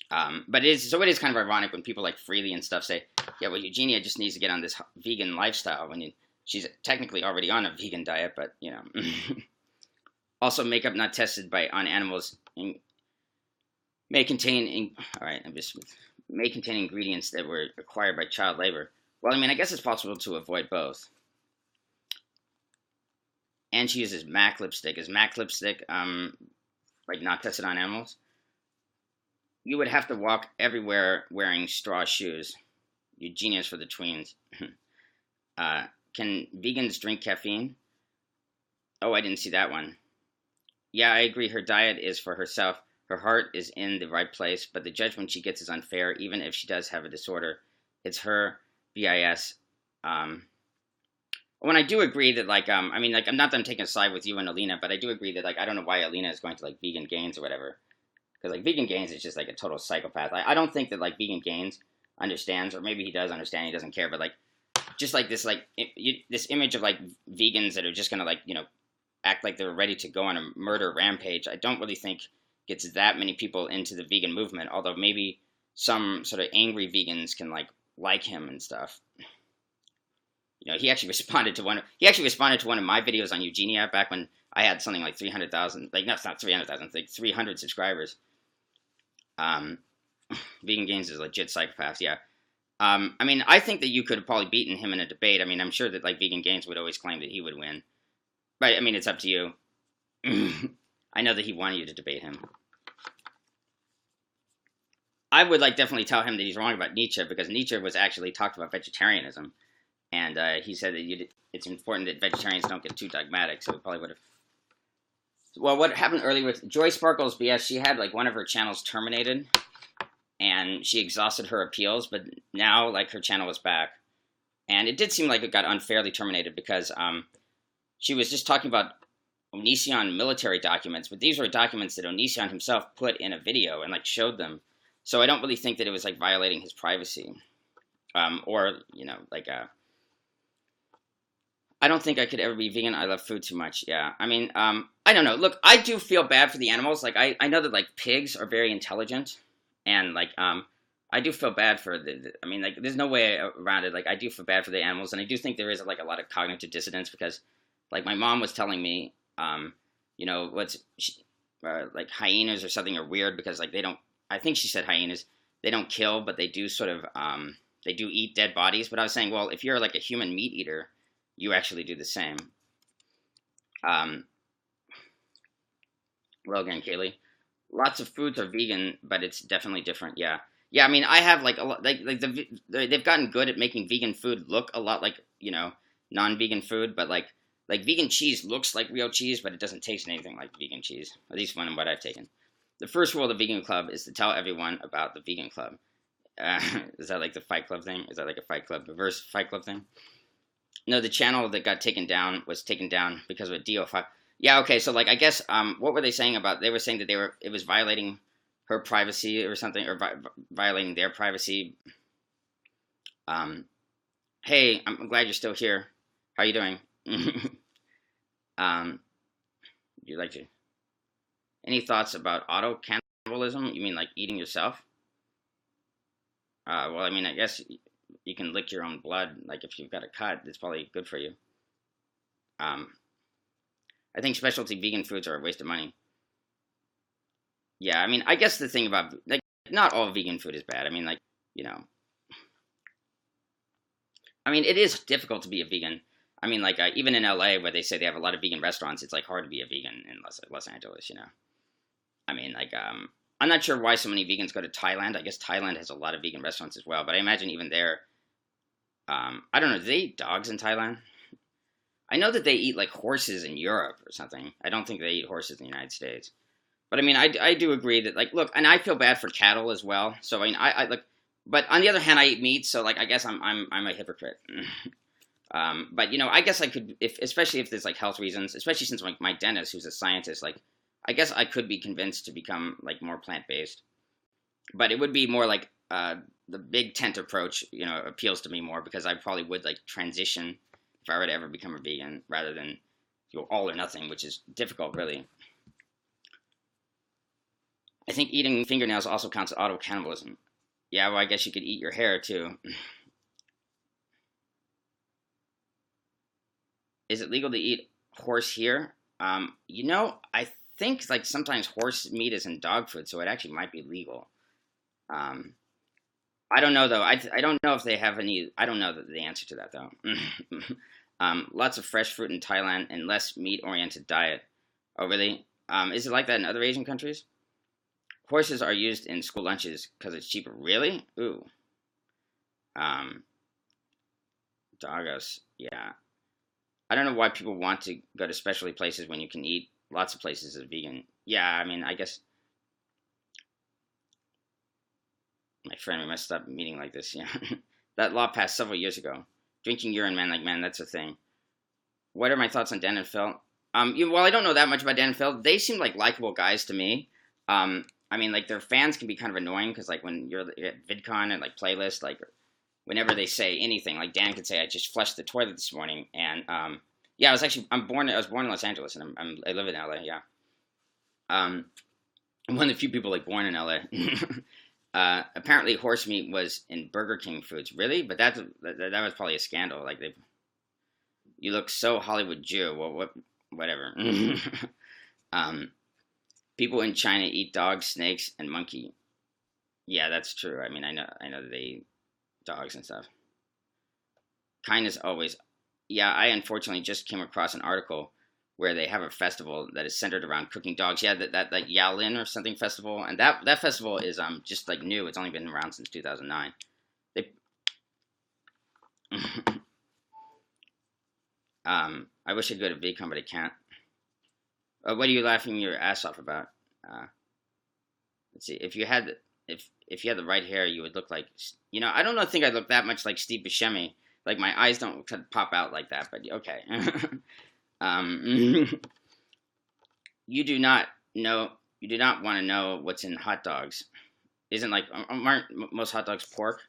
Speaker 1: But it is kind of ironic when people like Freely and stuff say, yeah, well, Eugenia just needs to get on this vegan lifestyle when she's technically already on a vegan diet, but you know. Also, makeup not tested on animals may contain ingredients that were acquired by child labor. Well, I mean, I guess it's possible to avoid both. And she uses MAC lipstick. Is MAC lipstick like not tested on animals? You would have to walk everywhere wearing straw shoes. Eugenia's for the tweens. Can vegans drink caffeine? Oh, I didn't see that one. Yeah, I agree. Her diet is for herself. Her heart is in the right place, but the judgment she gets is unfair, even if she does have a disorder. It's her BIS. When I do agree that, like, I mean, like, I'm not that I'm taking a side with you and Alina, but I do agree that, like, I don't know why Alina is going to, like, Vegan Gains or whatever. Because, like, Vegan Gains is just, like, a total psychopath. I don't think that, like, Vegan Gains understands, or maybe he does understand, he doesn't care, but, like, just, like, this, like, this image of, like, vegans that are just gonna, like, you know, act like they're ready to go on a murder rampage, I don't really think gets that many people into the vegan movement, although maybe some sort of angry vegans can, like him and stuff. You know, he actually responded to one of my videos on Eugenia back when I had something like 300,000, like, no, it's not 300,000, it's like 300 subscribers. Vegan Gains is legit psychopath, yeah. I mean, I think that you could have probably beaten him in a debate. I mean, I'm sure that, like, Vegan Gains would always claim that he would win. But, I mean, it's up to you. I know that he wanted you to debate him. I would, like, definitely tell him that he's wrong about Nietzsche, because Nietzsche was actually talked about vegetarianism. And he said that it's important that vegetarians don't get too dogmatic, so we probably would have. Well, what happened earlier with Joy Sparkles BS, she had, like, one of her channels terminated, and she exhausted her appeals, but now, like, her channel was back. And it did seem like it got unfairly terminated because she was just talking about Onision military documents, but these were documents that Onision himself put in a video and, like, showed them. So I don't really think that it was, like, violating his privacy. Or, you know, like, I don't think I could ever be vegan. I love food too much. Yeah. I mean, I don't know. Look, I do feel bad for the animals. Like, I know that, like, pigs are very intelligent. And, like, I do feel bad for I mean, like, there's no way around it. Like, I do feel bad for the animals. And I do think there is, like, a lot of cognitive dissonance because, like, my mom was telling me, you know, like, hyenas or something are weird because, like, they don't, I think she said hyenas, they don't kill, but they do sort of, they do eat dead bodies. But I was saying, well, if you're, like, a human meat eater, you actually do the same. Well, again, Kaylee, lots of foods are vegan, but it's definitely different. Yeah, yeah. I mean, I have like a lot, they've gotten good at making vegan food look a lot like, you know, non-vegan food, but like vegan cheese looks like real cheese, but it doesn't taste anything like vegan cheese. At least one of what I've taken. The first rule of the Vegan Club is to tell everyone about the Vegan Club. Is that like the Fight Club thing? Is that like a Fight Club, reverse Fight Club thing? No, the channel that got taken down was taken down because of a DO5. Yeah, okay, so, like, I guess, what were they saying about, they were saying that it was violating her privacy or something, or violating their privacy. Hey, I'm glad you're still here. How are you doing? Would you like to, any thoughts about auto-cannibalism? You mean, like, eating yourself? Well, I mean, I guess you can lick your own blood, like if you've got a cut, it's probably good for you. I think specialty vegan foods are a waste of money. Yeah, I mean, I guess the thing about, like, not all vegan food is bad. I mean, like, you know, I mean, it is difficult to be a vegan. I mean, like, even in LA, where they say they have a lot of vegan restaurants, it's, like, hard to be a vegan in Los Angeles, you know. I mean, like, I'm not sure why so many vegans go to Thailand. I guess Thailand has a lot of vegan restaurants as well, but I imagine even there, I don't know, do they eat dogs in Thailand? I know that they eat, like, horses in Europe or something. I don't think they eat horses in the United States. But, I mean, I do agree that, like, look, and I feel bad for cattle as well. So, I mean, I like, but on the other hand, I eat meat, so, like, I guess I'm a hypocrite. But, you know, I guess I could, especially if there's, like, health reasons, especially since, like, my dentist, who's a scientist, like, I guess I could be convinced to become, like, more plant-based. But it would be more like the big tent approach, appeals to me more because I probably would like transition if I were to ever become a vegan rather than go all or nothing, which is difficult, really. I think eating fingernails also counts as auto cannibalism. Yeah, well, I guess you could eat your hair too. Is it legal to eat horse here? I think like sometimes horse meat is in dog food, so it actually might be legal. I don't know though. I don't know if they have any. I don't know the answer to that though. Lots of fresh fruit in Thailand and less meat-oriented diet. Oh, really? Is it like that in other Asian countries? Horses are used in school lunches because it's cheaper. Really? Ooh. Doggos. Yeah. I don't know why people want to go to specialty places when you can eat lots of places as vegan. Yeah, I mean, I guess my friend, we must stop meeting like this. Yeah, that law passed several years ago. Drinking urine, man, that's a thing. What are my thoughts on Dan and Phil? Well, I don't know that much about Dan and Phil. They seem like likable guys to me. I mean, like their fans can be kind of annoying because, like, when you're at VidCon and like playlist, like whenever they say anything, like Dan could say, "I just flushed the toilet this morning," and yeah, I was born in Los Angeles, and I live in LA. Yeah, I'm one of the few people like born in LA. Apparently, horse meat was in Burger King foods. Really? But that was probably a scandal. Like you look so Hollywood Jew. Well, whatever. People in China eat dogs, snakes, and monkey. Yeah, that's true. I mean, I know that they eat dogs and stuff. Kindness always. Yeah, I unfortunately just came across an article where they have a festival that is centered around cooking dogs. Yeah, that like Yaolin or something festival, and that festival is just like new. It's only been around since 2009. They, I wish I could go to VidCon, but I can't. What are you laughing your ass off about? Let's see. If you had the right hair, you would look like. I don't think I look that much like Steve Buscemi. Like my eyes don't pop out like that, but okay. You do not want to know what's in hot dogs. Aren't most hot dogs pork?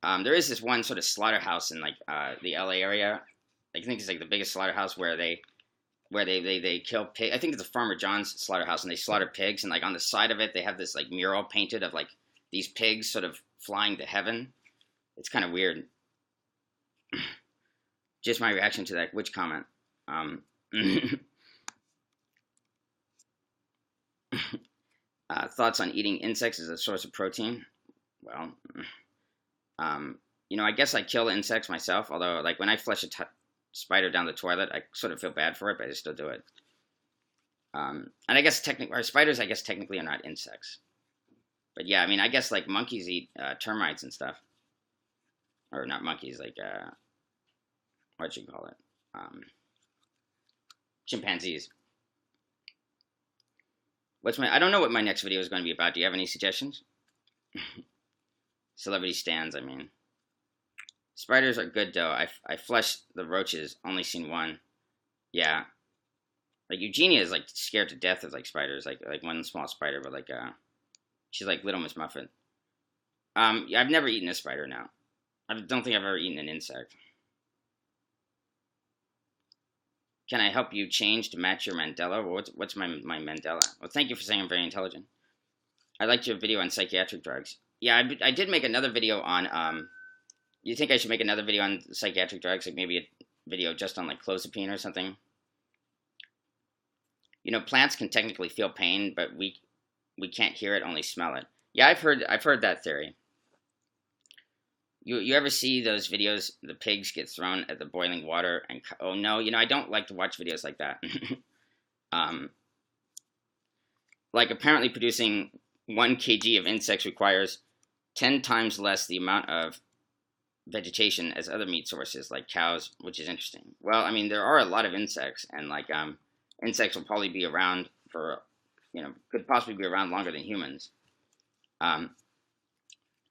Speaker 1: There is this one sort of slaughterhouse in like the LA area. I think it's like the biggest slaughterhouse where they kill pig. I think it's a Farmer John's slaughterhouse, and they slaughter pigs. And like on the side of it, they have this like mural painted of like these pigs sort of flying to heaven. It's kind of weird. Just my reaction to that witch comment. Thoughts on eating insects as a source of protein? Well, I guess I kill insects myself. Although, like when I flush a spider down the toilet, I sort of feel bad for it, but I still do it. And I guess spiders, technically are not insects. But yeah, I mean, I guess like monkeys eat termites and stuff, or not monkeys, like what you call it, chimpanzees. I don't know what my next video is going to be about. Do you have any suggestions? Celebrity stands, I mean. Spiders are good, though. I flushed the roaches, only seen one. Yeah. Like, Eugenia is, like, scared to death of, like, spiders. Like one small spider, but, like, she's like Little Miss Muffet. Yeah, I've never eaten a spider now. I don't think I've ever eaten an insect. Can I help you change to match your Mandela? Well, what's my Mandela? Well, thank you for saying I'm very intelligent. I liked your video on psychiatric drugs. Yeah, I did make another video on, you think I should make another video on psychiatric drugs? Like maybe a video just on like clozapine or something? Plants can technically feel pain, but we can't hear it, only smell it. Yeah, I've heard that theory. You ever see those videos, the pigs get thrown at the boiling water and, oh no, I don't like to watch videos like that. Like apparently producing 1 kg of insects requires 10 times less the amount of vegetation as other meat sources like cows, which is interesting. Well, I mean, there are a lot of insects, and like insects will probably be around for, could possibly be around longer than humans.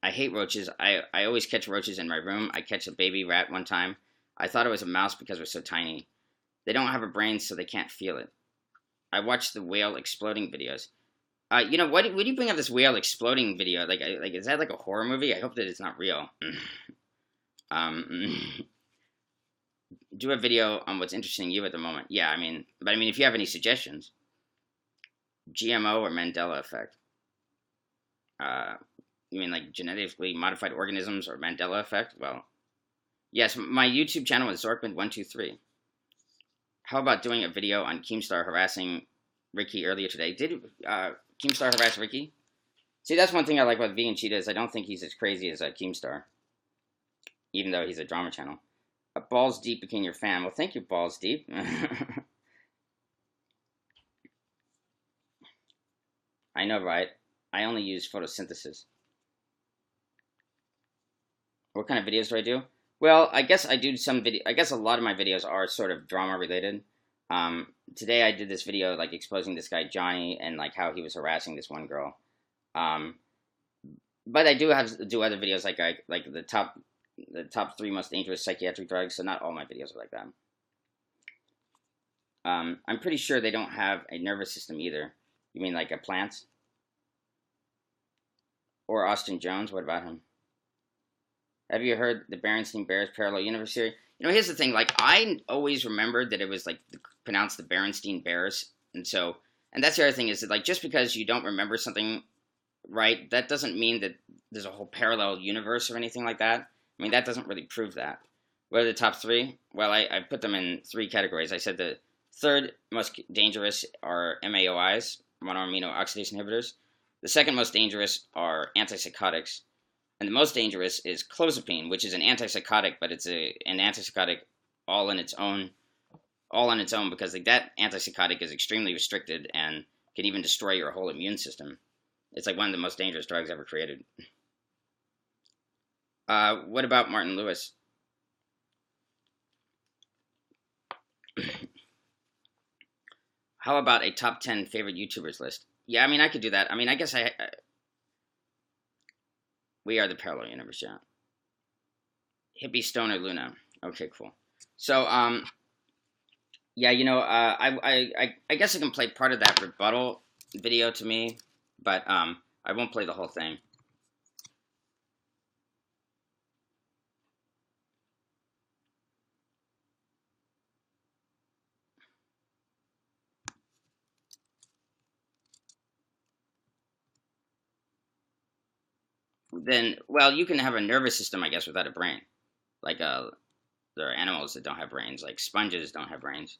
Speaker 1: I hate roaches. I always catch roaches in my room. I catch a baby rat one time. I thought it was a mouse because it was so tiny. They don't have a brain, so they can't feel it. I watch the whale exploding videos. You know, what do you bring up this whale exploding video? Like, is that like a horror movie? I hope that it's not real. Do a video on what's interesting you at the moment. Yeah, I mean, if you have any suggestions, GMO or Mandela effect. You mean like genetically modified organisms or Mandela effect? Well, yes, my YouTube channel is Zorkman123. How about doing a video on Keemstar harassing Ricky earlier today? Did Keemstar harass Ricky? See, that's one thing I like about Vegan Cheetah is I don't think he's as crazy as Keemstar, even though he's a drama channel. Balls Deep became your fan. Well, thank you, Balls Deep. I know, right? I only use photosynthesis. What kind of videos do I do? Well, I guess I do some video. I guess a lot of my videos are sort of drama related. Today I did this video like exposing this guy Johnny and like how he was harassing this one girl. But I do do other videos like the top 3 most dangerous psychiatric drugs. So not all my videos are like that. I'm pretty sure they don't have a nervous system either. You mean like a plant? Or Austin Jones? What about him? Have you heard the Berenstein Bears parallel universe theory? You know, here's the thing. Like, I always remembered that it was like pronounced the Berenstein Bears, and that's the other thing is that like just because you don't remember something right, that doesn't mean that there's a whole parallel universe or anything like that. I mean, that doesn't really prove that. What are the top 3? Well, I put them in 3 categories. I said the third most dangerous are MAOIs, monoamino oxidase inhibitors. The second most dangerous are antipsychotics. And the most dangerous is clozapine, which is an antipsychotic, but it's an antipsychotic all on its own because like, that antipsychotic is extremely restricted and can even destroy your whole immune system. It's like one of the most dangerous drugs ever created. What about Martin Lewis? How about a top 10 favorite YouTubers list? Yeah, I mean, I could do that. I mean, I guess we are the parallel universe, yeah. Hippie Stoner Luna. Okay, cool. So, yeah, you know, I guess I can play part of that rebuttal video to me, but I won't play the whole thing. Then, well, you can have a nervous system, I guess, without a brain. Like, there are animals that don't have brains, like sponges don't have brains.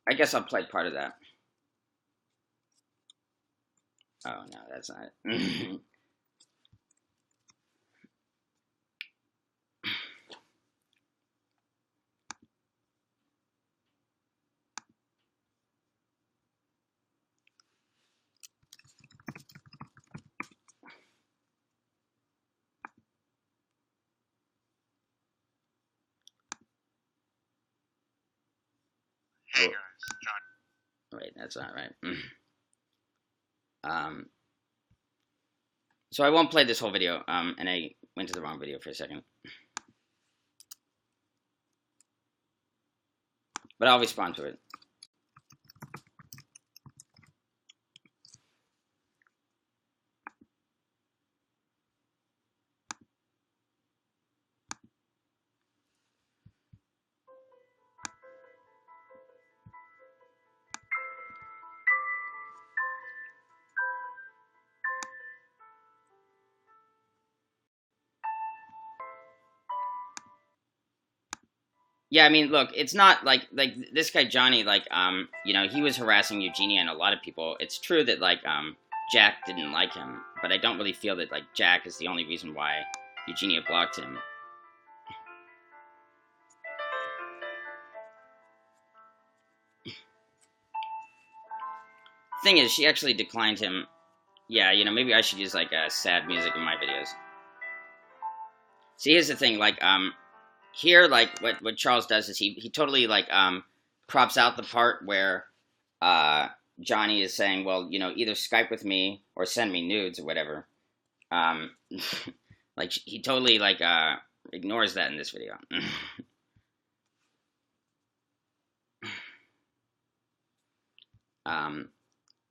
Speaker 1: I guess I'll play part of that. Oh, no, that's not it.
Speaker 2: Hey guys, John.
Speaker 1: Wait, that's not right. So I won't play this whole video, and I went to the wrong video for a second. But I'll respond to it. Yeah, I mean, look, it's not like this guy Johnny, like, you know, he was harassing Eugenia and a lot of people. It's true that like Jack didn't like him, but I don't really feel that like Jack is the only reason why Eugenia blocked him. Thing is, she actually declined him. Yeah, you know, maybe I should use like sad music in my videos. See, here's the thing, like, here, like, what Charles does is he totally, like, crops out the part where, Johnny is saying, well, you know, either Skype with me or send me nudes or whatever. Like, he totally, like, ignores that in this video.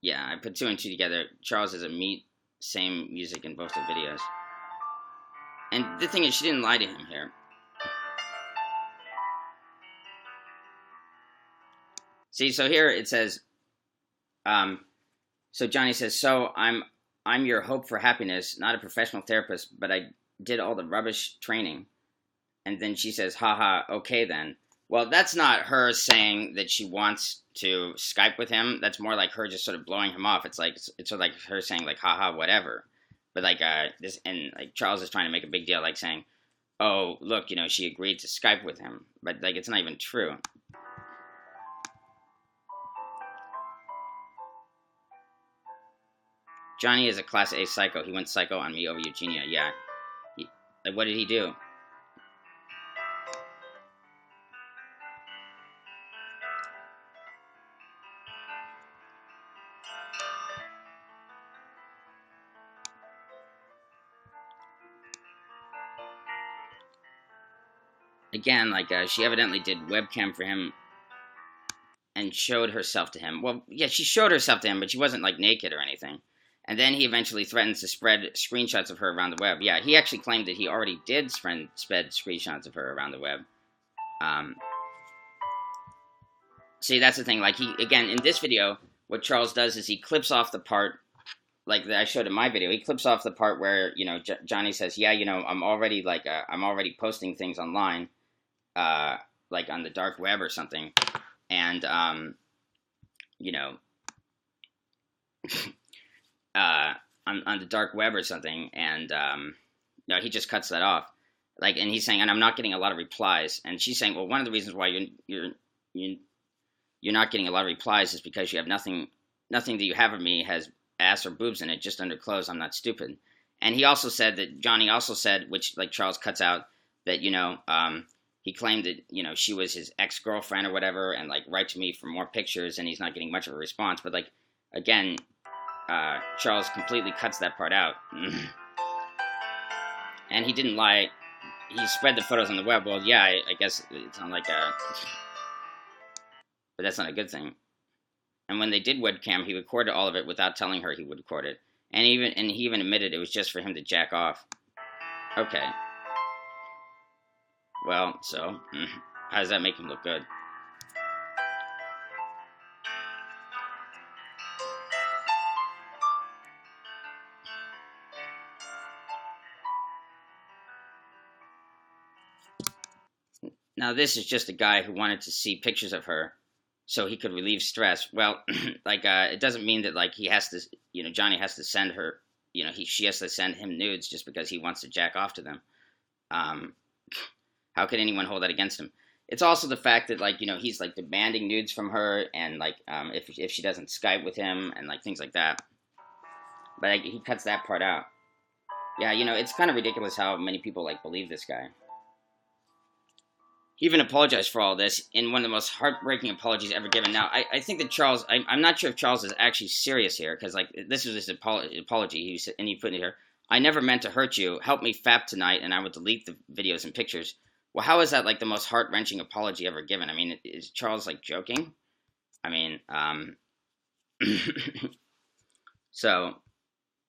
Speaker 1: Yeah, I put 2 and 2 together. Charles is a same music in both the videos. And the thing is, she didn't lie to him here. See, so here it says, so Johnny says, so I'm your hope for happiness, not a professional therapist, but I did all the rubbish training. And then she says, haha, okay then. Well, that's not her saying that she wants to Skype with him. That's more like her just sort of blowing him off. It's sort of like her saying like, haha, whatever. But like this, and like Charles is trying to make a big deal, like saying, oh, look, you know, she agreed to Skype with him. But like, it's not even true. Johnny is a class A psycho. He went psycho on me over Eugenia. Yeah. Like, what did he do? Again, like, she evidently did webcam for him and showed herself to him. Well, yeah, she showed herself to him, but she wasn't, like, naked or anything. And then he eventually threatens to spread screenshots of her around the web. Yeah, he actually claimed that he already did spread screenshots of her around the web. See, that's the thing. Like, again, in this video, what Charles does is he clips off the part, like that I showed in my video. He clips off the part where, you know, Johnny says, yeah, you know, I'm already posting things online, like on the dark web or something. And, you know, on the dark web or something, and no, he just cuts that off. Like, and he's saying, and I'm not getting a lot of replies. And she's saying, well, one of the reasons why you're not getting a lot of replies is because you have nothing that you have of me has ass or boobs in it, just under clothes. I'm not stupid. And he also said that Johnny also said, which like Charles cuts out, that, you know, he claimed that, you know, she was his ex-girlfriend or whatever, and like write to me for more pictures, and he's not getting much of a response. But like, again, Charles completely cuts that part out. And he didn't lie. He spread the photos on the web. Well, yeah, I guess it's not like a... But that's not a good thing. And when they did webcam, he recorded all of it without telling her he would record it. And he even admitted it was just for him to jack off. Okay. Well, so, how does that make him look good? Now, this is just a guy who wanted to see pictures of her so he could relieve stress. Well, like, it doesn't mean that, like, he has to, you know, Johnny has to send her, you know, she has to send him nudes just because he wants to jack off to them. How could anyone hold that against him? It's also the fact that, like, you know, he's, like, demanding nudes from her, and, like, if she doesn't Skype with him, and, like, things like that. But, like, he cuts that part out. Yeah, you know, it's kind of ridiculous how many people, like, believe this guy. He even apologized for all this in one of the most heartbreaking apologies ever given. Now, I think that Charles, I'm not sure if Charles is actually serious here, because, like, this was his apology. He said, and he put it here, I never meant to hurt you. Help me fap tonight, and I would delete the videos and pictures. Well, how is that, like, the most heart-wrenching apology ever given? I mean, is Charles, like, joking? I mean, so,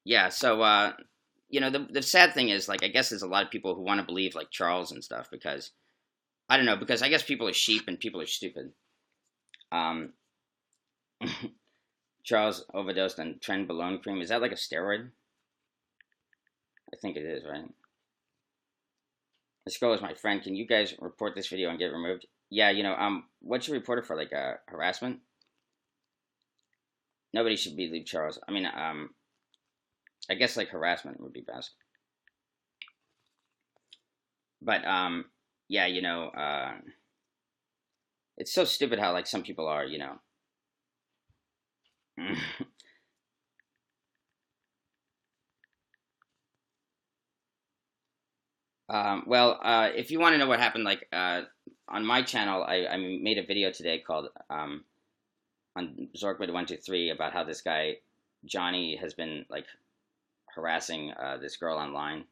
Speaker 1: yeah, so, you know, the sad thing is, like, I guess there's a lot of people who want to believe, like, Charles and stuff, because... I don't know, because I guess people are sheep and people are stupid. Charles overdosed on trenbolone cream. Is that like a steroid? I think it is, right? This girl is my friend. Can you guys report this video and get it removed? Yeah, you know, what should we report it for? Like, harassment? Nobody should believe Charles. I mean, I guess, like, harassment would be best. But, yeah, you know, it's so stupid how, like, some people are, you know. Well, if you want to know what happened, like, on my channel, I made a video today called, on Zorkwood123 about how this guy, Johnny, has been, like, harassing, this girl online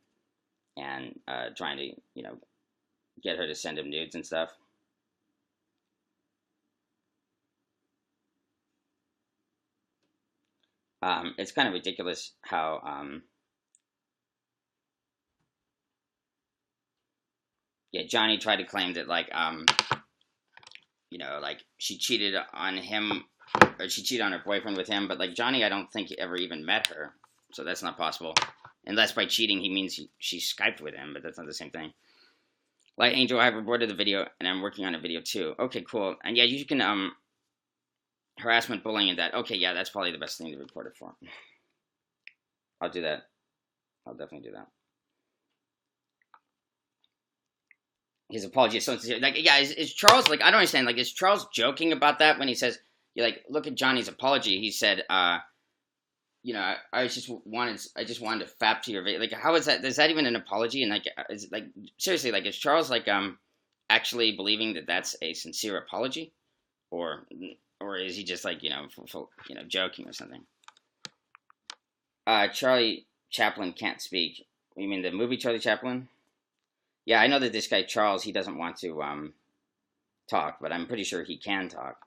Speaker 1: and, trying to, you know, get her to send him nudes and stuff. It's kind of ridiculous how yeah, Johnny tried to claim that like like she cheated on him, or she cheated on her boyfriend with him, but like Johnny, I don't think he ever even met her, so that's not possible. Unless by cheating he means she Skyped with him, but that's not the same thing. Like Angel, I have reported the video, and I'm working on a video too. Okay, cool. And yeah, you can harassment, bullying, and that. Okay, yeah, that's probably the best thing to report it for. I'll do that. I'll definitely do that. His apology is so sincere. Like, yeah, is Charles, like, I don't understand. Like, is Charles joking about that when he says, you like, look at Johnny's apology. He said, I just wanted to fap to your video. Like, how is that? Is that even an apology? And like, is like seriously, like, is Charles like actually believing that that's a sincere apology, or is he just like joking or something? Charlie Chaplin can't speak. You mean the movie Charlie Chaplin? Yeah, I know that this guy Charles, he doesn't want to talk, but I'm pretty sure he can talk.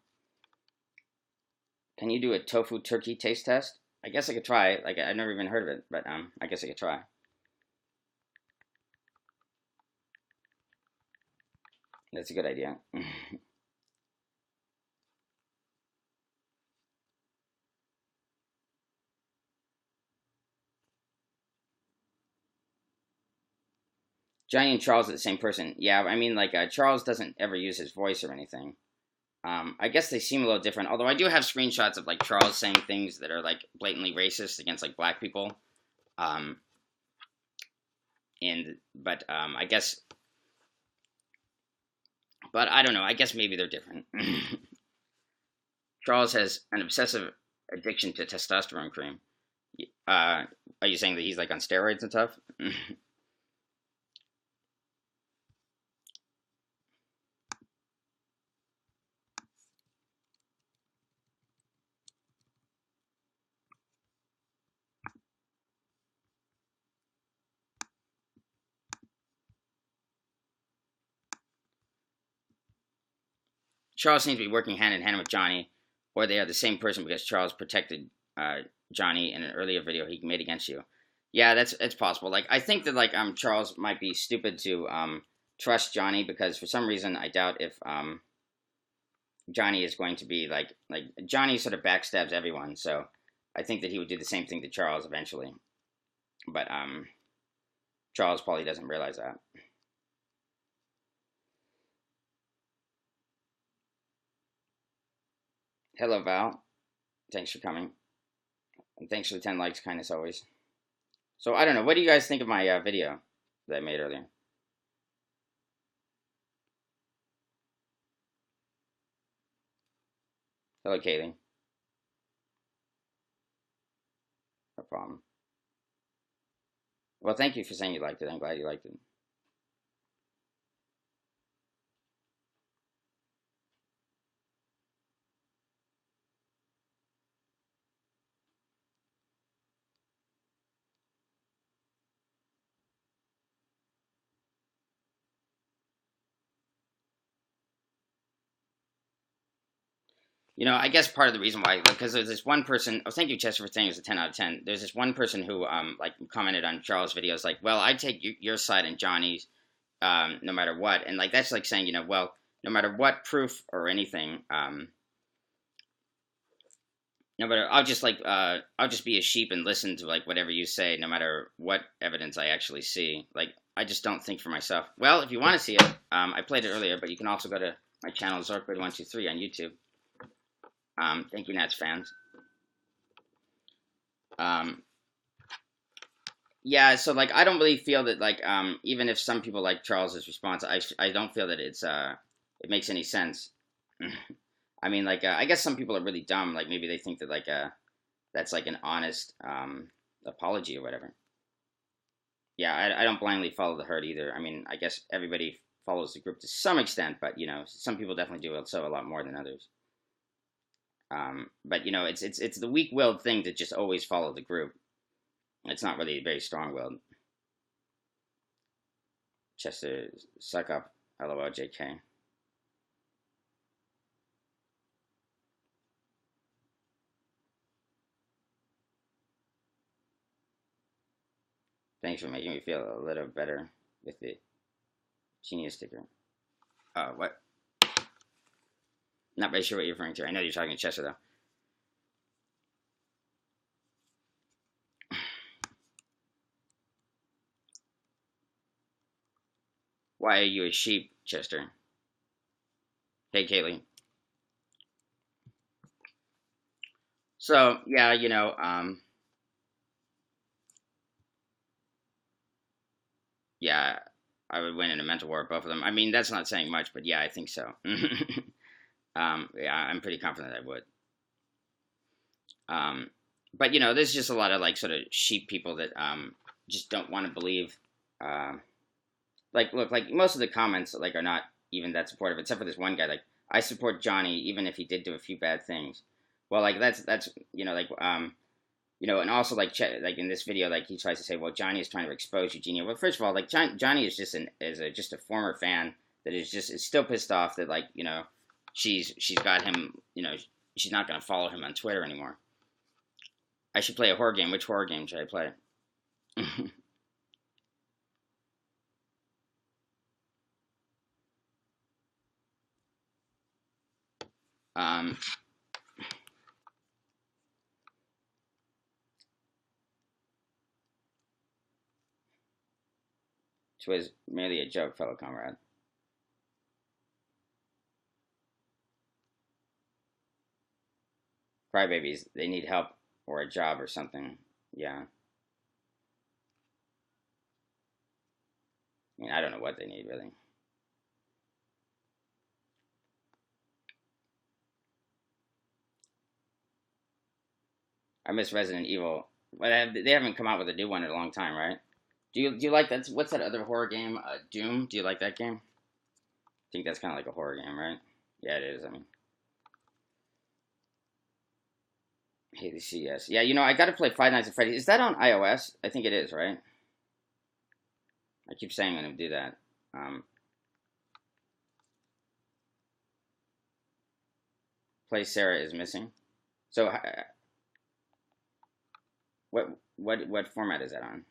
Speaker 1: Can you do a tofu turkey taste test? I guess I could try. Like, I've never even heard of it, but I guess I could try. That's a good idea. Johnny and Charles are the same person. Yeah, I mean, like, Charles doesn't ever use his voice or anything. I guess they seem a little different. Although I do have screenshots of like Charles saying things that are like blatantly racist against like black people. I guess, but I don't know. I guess maybe they're different. Charles has an obsessive addiction to testosterone cream. Are you saying that he's like on steroids and stuff? Charles seems to be working hand in hand with Johnny, or they are the same person because Charles protected Johnny in an earlier video he made against you. Yeah, it's possible. Like, I think that like Charles might be stupid to trust Johnny, because for some reason I doubt if Johnny is going to be like Johnny sort of backstabs everyone, so I think that he would do the same thing to Charles eventually. But Charles probably doesn't realize that. Hello, Val. Thanks for coming. And thanks for the 10 likes, kindness always. So, I don't know. What do you guys think of my video that I made earlier? Hello, Kaylee. No problem. Well, thank you for saying you liked it. I'm glad you liked it. I guess part of the reason why, because there's this one person. Oh, thank you, Chester, for saying it's a 10 out of 10. There's this one person who like commented on Charles' videos, like, well, I take your side and Johnny's, no matter what, and like that's like saying, well, no matter what proof or anything, no matter, I'll just be a sheep and listen to like whatever you say, no matter what evidence I actually see. Like, I just don't think for myself. Well, if you want to see it, I played it earlier, but you can also go to my channel Zorkwood123 on YouTube. Thank you, Nats fans. Yeah, so like I don't really feel that like even if some people like Charles's response, I don't feel that it makes any sense. I mean, like I guess some people are really dumb. Like maybe they think that like that's like an honest apology or whatever. Yeah, I don't blindly follow the herd either. I mean, I guess everybody follows the group to some extent, but some people definitely do so a lot more than others. But it's the weak-willed thing to just always follow the group. It's not really very strong-willed. Chester, suck up, LOL, JK. Thanks for making me feel a little better with the genius sticker. What? Not really sure what you're referring to. I know you're talking to Chester, though. Why are you a sheep, Chester? Hey, Kaylee. So, yeah, you know, yeah, I would win in a mental war, both of them. I mean, that's not saying much, but yeah, I think so. Yeah, I'm pretty confident I would. But you know, there's just a lot of like sort of sheep people that just don't want to believe. Like, look, like most of the comments like are not even that supportive, except for this one guy. Like, I support Johnny even if he did do a few bad things. Well, like that's you know like you know, and also like in this video, like he tries to say, well, Johnny is trying to expose Eugenia. Well, first of all, like Johnny is just just a former fan that is still pissed off that like you know she's got him, you know, she's not going to follow him on Twitter anymore. I should play a horror game. Which horror game should I play? um, "'Twas merely a joke, fellow comrade." Crybabies, they need help or a job or something. Yeah. I mean, I don't know what they need really. I miss Resident Evil. But they haven't come out with a new one in a long time, right? Do you like that? What's that other horror game? Doom. Do you like that game? I think that's kind of like a horror game, right? Yeah, it is. I mean, hey, the CS. Yeah, you know, I got to play Five Nights at Freddy's. Is that on iOS? I think it is, right? I keep saying I'm gonna do that. Play Sarah is missing. So, what format is that on?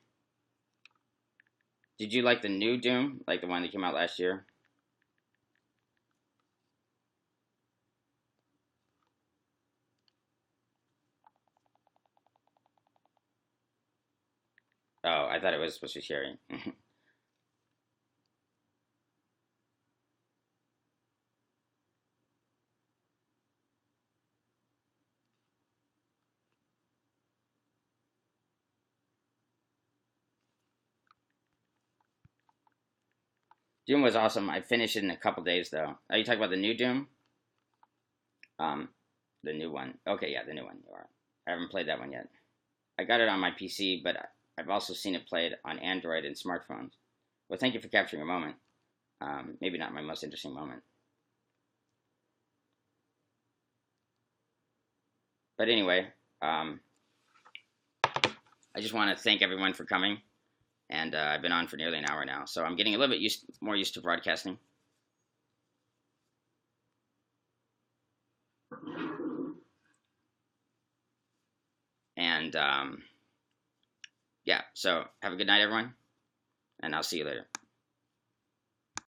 Speaker 1: Did you like the new Doom, like the one that came out last year? Oh, I thought it was supposed to be Sherry. Doom was awesome. I finished it in a couple days, though. Are you talking about the new Doom? Um, the new one. Okay, yeah, the new one. You are. I haven't played that one yet. I got it on my PC, but I've also seen it played on Android and smartphones. Well, thank you for capturing a moment. Maybe not my most interesting moment. But anyway, I just want to thank everyone for coming. And I've been on for nearly an hour now, so I'm getting a little bit more used to broadcasting. And yeah, so have a good night, everyone, and I'll see you later.